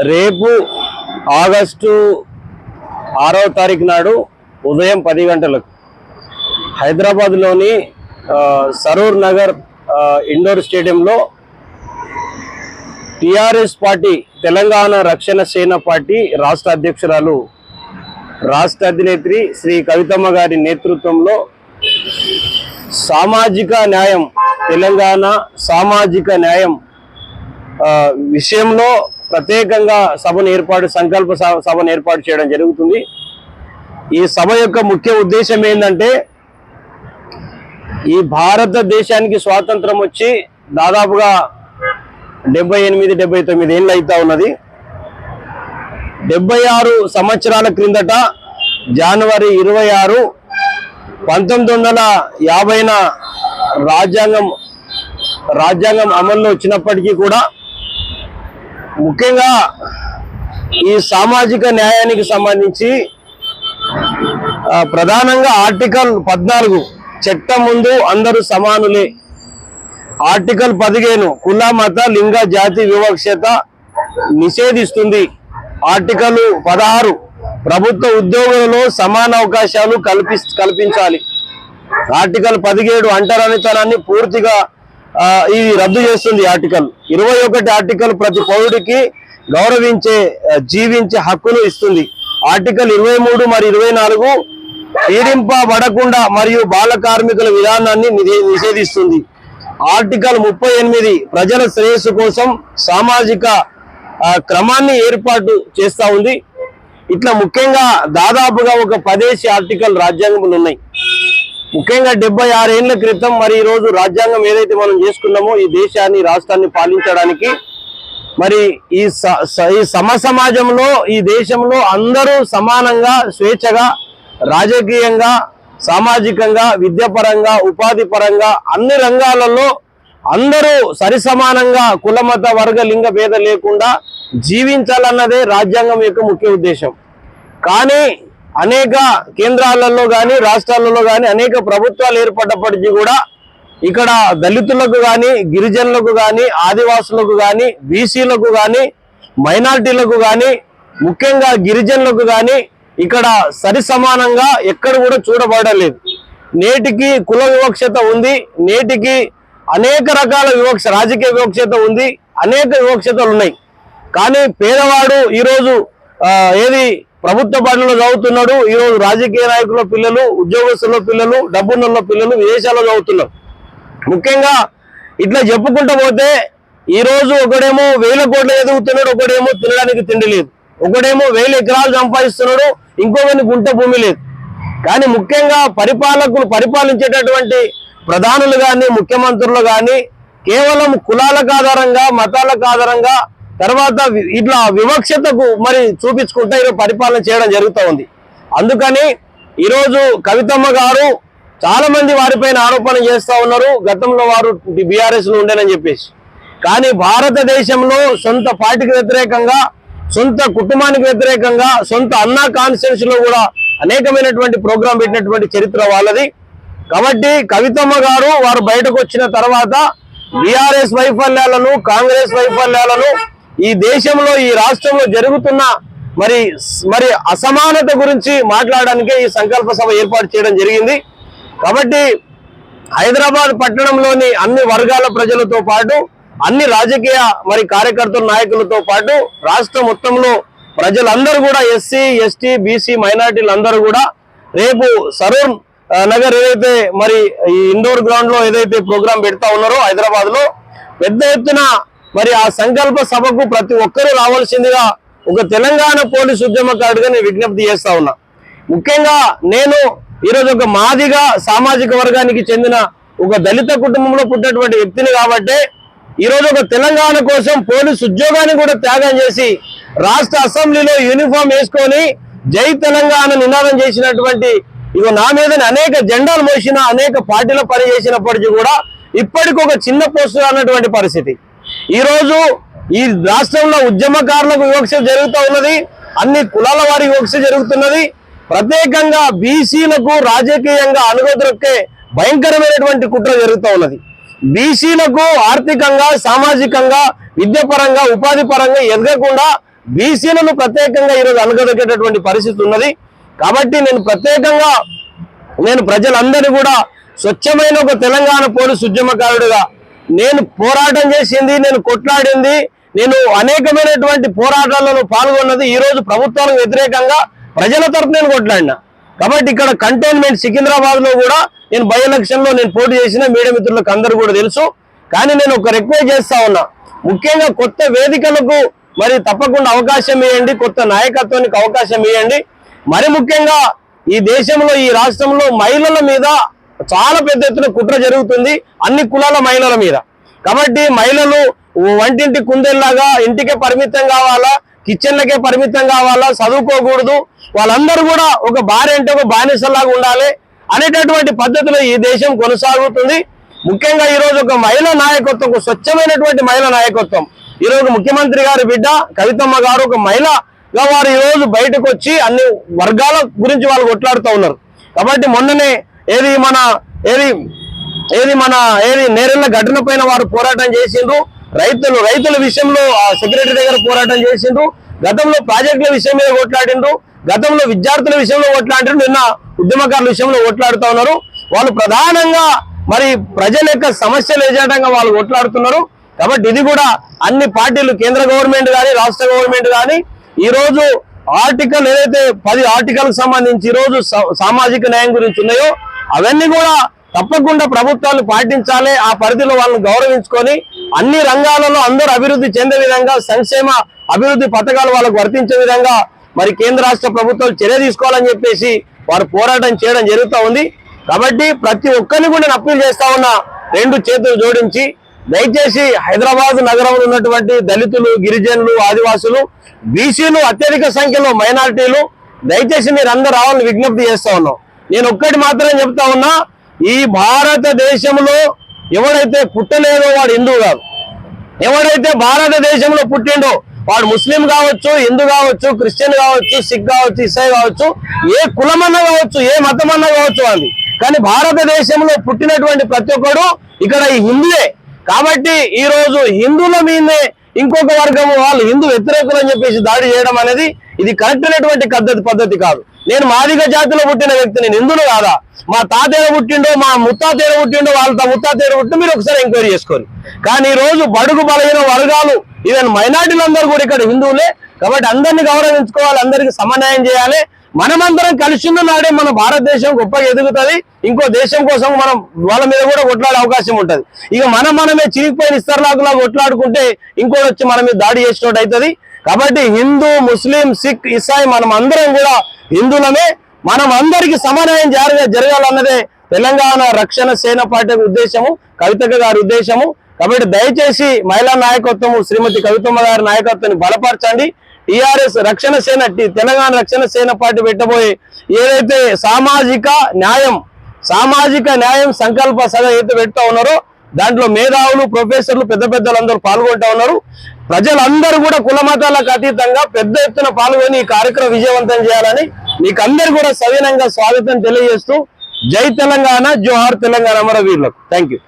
రేపు ఆగస్టు 6వ తారీఖు నాడు ఉదయం 10 గంటలకు హైదరాబాద్లోని సరూర్ నగర్ ఇండోర్ స్టేడియంలో టిఆర్ఎస్ పార్టీ తెలంగాణ రక్షణ సేన పార్టీ రాష్ట్ర అధ్యక్షురాలు రాష్ట్ర అధినేత్రి శ్రీ కవితమ్మ గారి నేతృత్వంలో సామాజిక న్యాయం తెలంగాణ సామాజిక న్యాయం విషయంలో ప్రత్యేకంగా సంకల్ప సభను ఏర్పాటు చేయడం జరుగుతుంది। ఈ సభ యొక్క ముఖ్య ఉద్దేశం ఏంటంటే ఈ భారతదేశానికి స్వాతంత్రం వచ్చి దాదాపుగా 78-79 ఏళ్ళు అవుతా ఉన్నది। 76 సంవత్సరాల క్రిందట జనవరి 26 1950న రాజ్యాంగం అమల్లో వచ్చినప్పటికీ కూడా ముఖ్యంగా ఈ సామాజిక న్యాయానికి సంబంధించి ప్రధానంగా ఆర్టికల్ 14 చట్టం ముందు అందరూ సమానులే, ఆర్టికల్ 15 కుల మత లింగ జాతి వివక్షత నిషేధిస్తుంది, ఆర్టికల్ 16 ప్రభుత్వ ఉద్యోగులలో సమాన అవకాశాలు కల్పించాలి, ఆర్టికల్ 17 అంటరానితనాన్ని పూర్తిగా ఇది రద్దు చేస్తుంది, ఆర్టికల్ 21 ఆర్టికల్ ప్రతి పౌరుడికి జీవించే హక్కును ఇస్తుంది, ఆర్టికల్ 23 మరియు 24 పీడింపబడకుండా మరియు బాల కార్మికుల విధానాన్ని నిషేధిస్తుంది, ఆర్టికల్ 38 ప్రజల శ్రేయస్సు కోసం సామాజిక క్రమాన్ని ఏర్పాటు చేస్తూ ఉంది। ఇట్లా ముఖ్యంగా దాదాపుగా ఒక 10 ఆర్టికల్ రాజ్యాంగంలో ఉన్నాయి। ముఖ్యంగా 76 ఏళ్ల క్రితం మరి ఈ రోజు రాజ్యాంగం ఏదైతే మనం చేసుకున్నామో ఈ దేశాన్ని రాష్ట్రాన్ని పాలించడానికి మరి ఈ సమాజంలో ఈ దేశంలో అందరూ సమానంగా స్వేచ్ఛగా రాజకీయంగా సామాజికంగా విద్యాపరంగా ఉపాధి పరంగా అన్ని రంగాలలో అందరూ సరిసమానంగా కులమత వర్గ లింగ భేద లేకుండా జీవించాలన్నదే రాజ్యాంగం యొక్క ముఖ్య ఉద్దేశం। కానీ అనేక కేంద్రాలలో కానీ రాష్ట్రాలలో కానీ అనేక ప్రభుత్వాలు ఏర్పడ్డప్పటికీ కూడా ఇక్కడ దళితులకు కానీ గిరిజనులకు కానీ ఆదివాసులకు కానీ బీసీలకు కానీ మైనారిటీలకు కానీ ముఖ్యంగా గిరిజనులకు కానీ ఇక్కడ సరిసమానంగా ఎక్కడ కూడా చూడబడలేదు। నేటికి కుల వివక్షత ఉంది, నేటికి అనేక రకాల రాజకీయ వివక్షత ఉంది, అనేక వివక్షతలు ఉన్నాయి। కానీ పేదవాడు ఈరోజు ప్రభుత్వ బడుల్లో చదువుతున్నాడు, ఈరోజు రాజకీయ నాయకుల పిల్లలు ఉద్యోగస్తుల పిల్లలు డబ్బున్న పిల్లలు విదేశాల్లో చదువుతున్నారు। ముఖ్యంగా ఇట్లా చెప్పుకుంటూ పోతే ఈరోజు ఒకడేమో 1000 కోట్లు ఎదుగుతున్నాడు, ఒకడేమో తినడానికి తిండి లేదు, ఒకడేమో 1000 ఎకరాలు సంపాదిస్తున్నాడు, ఇంకొకరిని గుంట భూమి లేదు। కానీ ముఖ్యంగా పరిపాలించేటటువంటి ప్రధానులు కానీ ముఖ్యమంత్రులు కానీ కేవలం కులాలకు ఆధారంగా మతాలకు ఆధారంగా తర్వాత ఇట్లా వివక్షతకు మరి చూపించుకుంటూ ఈరోజు పరిపాలన చేయడం జరుగుతూ ఉంది। అందుకని ఈరోజు కవితమ్మ గారు చాలా మంది వారిపైన ఆరోపణ చేస్తూ ఉన్నారు, గతంలో వారు బీఆర్ఎస్ లో ఉండేనని చెప్పేసి। కానీ భారతదేశంలో సొంత పార్టీకి వ్యతిరేకంగా సొంత కుటుంబానికి వ్యతిరేకంగా సొంత అన్నా కాన్స్టిట్యూన్సీ లో కూడా అనేకమైనటువంటి ప్రోగ్రాం పెట్టినటువంటి చరిత్ర వాళ్ళది। కాబట్టి కవితమ్మ గారు వారు బయటకు వచ్చిన తర్వాత బీఆర్ఎస్ వైఫల్యాలను కాంగ్రెస్ వైఫల్యాలను ఈ దేశంలో ఈ రాష్ట్రంలో జరుగుతున్న మరి అసమానత గురించి మాట్లాడడానికే ఈ సంకల్ప సభ ఏర్పాటు చేయడం జరిగింది। కాబట్టి హైదరాబాద్ పట్టణంలోని అన్ని వర్గాల ప్రజలతో పాటు అన్ని రాజకీయ కార్యకర్తల నాయకులతో పాటు రాష్ట్రం మొత్తంలో ప్రజలందరూ కూడా ఎస్సీ ఎస్టీ బీసీ మైనారిటీలు అందరూ కూడా రేపు సరూర్ నగర్ ఏదైతే ఈ ఇండోర్ గ్రౌండ్ లో ఏదైతే ప్రోగ్రాం పెడతా ఉన్నారో హైదరాబాద్ లో పెద్ద ఎత్తున ఆ సంకల్ప సభకు ప్రతి ఒక్కరూ రావాల్సిందిగా ఒక తెలంగాణ పోలీసు ఉద్యమకారుడిగా నేను విజ్ఞప్తి చేస్తా ఉన్నా। ముఖ్యంగా నేను ఈరోజు ఒక మాదిగా సామాజిక వర్గానికి చెందిన ఒక దళిత కుటుంబంలో పుట్టినటువంటి వ్యక్తిని కాబట్టి ఈరోజు ఒక తెలంగాణ కోసం పోలీసు ఉద్యోగాన్ని కూడా త్యాగం చేసి రాష్ట్ర అసెంబ్లీలో యూనిఫామ్ వేసుకొని జై తెలంగాణ నినాదం చేసినటువంటి నా మీద అనేక జెండాలు మోసిన అనేక పార్టీలో పనిచేసినప్పటికీ కూడా ఇప్పటికి ఒక చిన్న పోస్టు అన్నటువంటి పరిస్థితి। ఈరోజు ఈ రాష్ట్రంలో ఉద్యమకారులకు వివక్ష జరుగుతూ ఉన్నది, అన్ని కులాల వారి వివక్ష జరుగుతున్నది, ప్రత్యేకంగా బీసీలకు రాజకీయంగా అనుగదొక్కే భయంకరమైనటువంటి కుట్ర జరుగుతూ ఉన్నది। బీసీలకు ఆర్థికంగా సామాజికంగా విద్యాపరంగా ఉపాధి పరంగా ఎదగకుండా బీసీలను ప్రత్యేకంగా ఈరోజు అనగదొక్కేటటువంటి పరిస్థితి ఉన్నది. కాబట్టి నేను ప్రజలందరినీ కూడా స్వచ్ఛమైన ఒక తెలంగాణ పోలీసు ఉద్యమకారుడిగా నేను పోరాటం చేసింది, నేను కొట్లాడింది, నేను అనేకమైనటువంటి పోరాటాలలో పాల్గొన్నది ఈ రోజు ప్రభుత్వాలకు వ్యతిరేకంగా ప్రజల తరఫున నేను కొట్లాడినా. కాబట్టి ఇక్కడ కంటోన్మెంట్ సికింద్రాబాద్ లో కూడా నేను బై ఎలక్షన్ లో నేను పోటీ చేసిన మీడియా మిత్రులకు అందరూ కూడా తెలుసు. కానీ నేను ఒక రిక్వెస్ట్ చేస్తా ఉన్నా, ముఖ్యంగా కొత్త వేదికలకు మరి తప్పకుండా అవకాశం ఇవ్వండి, కొత్త నాయకత్వానికి అవకాశం ఇవ్వండి. మరి ముఖ్యంగా ఈ దేశంలో ఈ రాష్ట్రంలో మహిళల మీద చాలా పెద్ద ఎత్తున కుట్ర జరుగుతుంది, అన్ని కులాల మహిళల మీద. కాబట్టి మహిళలు వంటింటి కుందేల్లాగా ఇంటికే పరిమితం కావాలా, కిచెన్లకే పరిమితం కావాలా, చదువుకోకూడదు, వాళ్ళందరూ కూడా ఒక భార్య అంటే ఒక బానిసలాగా ఉండాలి అనేటటువంటి పద్ధతిలో ఈ దేశం కొనసాగుతుంది. ముఖ్యంగా ఈరోజు ఒక మహిళా నాయకత్వం, ఒక స్వచ్ఛమైనటువంటి మహిళా నాయకత్వం, ఈరోజు ముఖ్యమంత్రి గారి బిడ్డ కవితమ్మ గారు ఒక మహిళగా వారు ఈరోజు బయటకు వచ్చి అన్ని వర్గాల గురించి వాళ్ళు కొట్లాడుతూ ఉన్నారు. కాబట్టి మొన్ననే నేరెళ్ల ఘటన పైన వారు పోరాటం చేసిండ్రు, రైతుల విషయంలో సెక్రటరీ దగ్గర పోరాటం చేసిండ్రు, గతంలో ప్రాజెక్టుల విషయం మీద కొట్లాడిండ్రు, గతంలో విద్యార్థుల విషయంలో కొట్లాడిండ్రు, నిన్న ఉద్యమకారుల విషయంలో కొట్లాడుతూ ఉన్నారు. వాళ్ళు ప్రధానంగా మరి ప్రజల యొక్క సమస్యలు ఏజెండంగా వాళ్ళు కొట్లాడుతున్నారు. కాబట్టి ఇది కూడా అన్ని పార్టీలు, కేంద్ర గవర్నమెంట్ కానీ రాష్ట్ర గవర్నమెంట్ కానీ ఈరోజు ఆర్టికల్ ఏదైతే 10 ఆర్టికల్కి సంబంధించి ఈరోజు సామాజిక న్యాయం గురించి ఉన్నాయో అవన్నీ కూడా తప్పకుండా ప్రభుత్వాలు పాటించాలి. ఆ పరిధిలో వాళ్ళని గౌరవించుకొని అన్ని రంగాలలో అందరూ అభివృద్ధి చెందే విధంగా, సంక్షేమ అభివృద్ధి పథకాలు వాళ్ళకు వర్తించే విధంగా మరి కేంద్ర రాష్ట్ర ప్రభుత్వాలు చర్య తీసుకోవాలని చెప్పేసి వారు పోరాటం చేయడం జరుగుతూ ఉంది. కాబట్టి ప్రతి ఒక్కరిని కూడా నేను అప్పీల్ చేస్తా ఉన్నా, 2 చేతులు జోడించి దయచేసి హైదరాబాద్ నగరంలో ఉన్నటువంటి దళితులు, గిరిజనులు, ఆదివాసులు, బీసీలు, అత్యధిక సంఖ్యలో మైనారిటీలు దయచేసి మీరు అందరూ రావాలని విజ్ఞప్తి చేస్తా ఉన్నాం. నేను ఒక్కటి మాత్రమే చెప్తా ఉన్నా, ఈ భారతదేశంలో ఎవడైతే పుట్టలేదో వాడు హిందూ కాదు, ఎవడైతే భారతదేశంలో పుట్టిండో వాడు ముస్లిం కావచ్చు, హిందూ కావచ్చు, క్రిస్టియన్ కావచ్చు, సిక్ కావచ్చు, ఇసాయి కావచ్చు, ఏ కులమన్నా కావచ్చు, ఏ మతమన్నా కావచ్చు అది. కానీ భారతదేశంలో పుట్టినటువంటి ప్రతి ఒక్కడు ఇక్కడ ఈ హిందువే. కాబట్టి ఈ రోజు హిందువుల మీదే ఇంకొక వర్గము వాళ్ళు హిందూ వ్యతిరేకులు అని చెప్పేసి దాడి చేయడం అనేది ఇది కరెక్ట్ అయినటువంటి పద్ధతి కాదు. నేను మాదిగ జాతిలో పుట్టిన వ్యక్తి, నేను హిందువులు కాదా? మా తాతయ్య పుట్టిండో, మా ముత్తాతయ్య పుట్టిండో, వాళ్ళ ముత్తాతయ్య పుట్టిండో మీరు ఒకసారి ఎంక్వైరీ చేసుకోండి. కానీ ఈ రోజు బడుగు బలహీన వర్గాలు, ఈవెన్ మైనార్టీలందరూ కూడా ఇక్కడ హిందువులే. కాబట్టి అందరినీ గౌరవించుకోవాలి, అందరికీ సమన్వయం చేయాలి. మనమందరం కలిసి ఉన్న నాడే మన భారతదేశం గొప్పగా ఎదుగుతుంది. ఇంకో దేశం కోసం మనం వాళ్ళ మీద కూడా కొట్లాడే అవకాశం ఉంటుంది. ఇక మనమే చిరిగిపోయిన ఇస్తర్లాగులా కొట్లాడుకుంటే ఇంకోటి వచ్చి మన మీద దాడి చేసినట్టు అవుతుంది. కాబట్టి హిందూ, ముస్లిం, సిక్, ఇసాయి మనం అందరం కూడా హిందువులమే. మనం అందరికీ సమన్వయం జరగాలన్నదే తెలంగాణ రక్షణ సేన పార్టీ ఉద్దేశము, కవితక్క గారి ఉద్దేశము. కాబట్టి దయచేసి మహిళా నాయకత్వము శ్రీమతి కవితమ్మ గారి నాయకత్వాన్ని బలపరచండి. టీఆర్ఎస్ రక్షణ సేన, తెలంగాణ రక్షణ సేన పార్టీ పెట్టబోయే ఏదైతే సామాజిక న్యాయం సంకల్ప సభ ఏదైతే పెడతా ఉన్నారో దాంట్లో మేధావులు, ప్రొఫెసర్లు, పెద్దలందరూ పాల్గొంటా ఉన్నారు. ప్రజలందరూ కూడా కుల మతాలకు అతీతంగా పెద్ద ఎత్తున పాల్గొని ఈ కార్యక్రమం విజయవంతం చేయాలని మీకు అందరు కూడా సవినంగా స్వాగతం తెలియజేస్తూ జై తెలంగాణ, జోహార్ తెలంగాణ అమరవీరులకు. Thank you.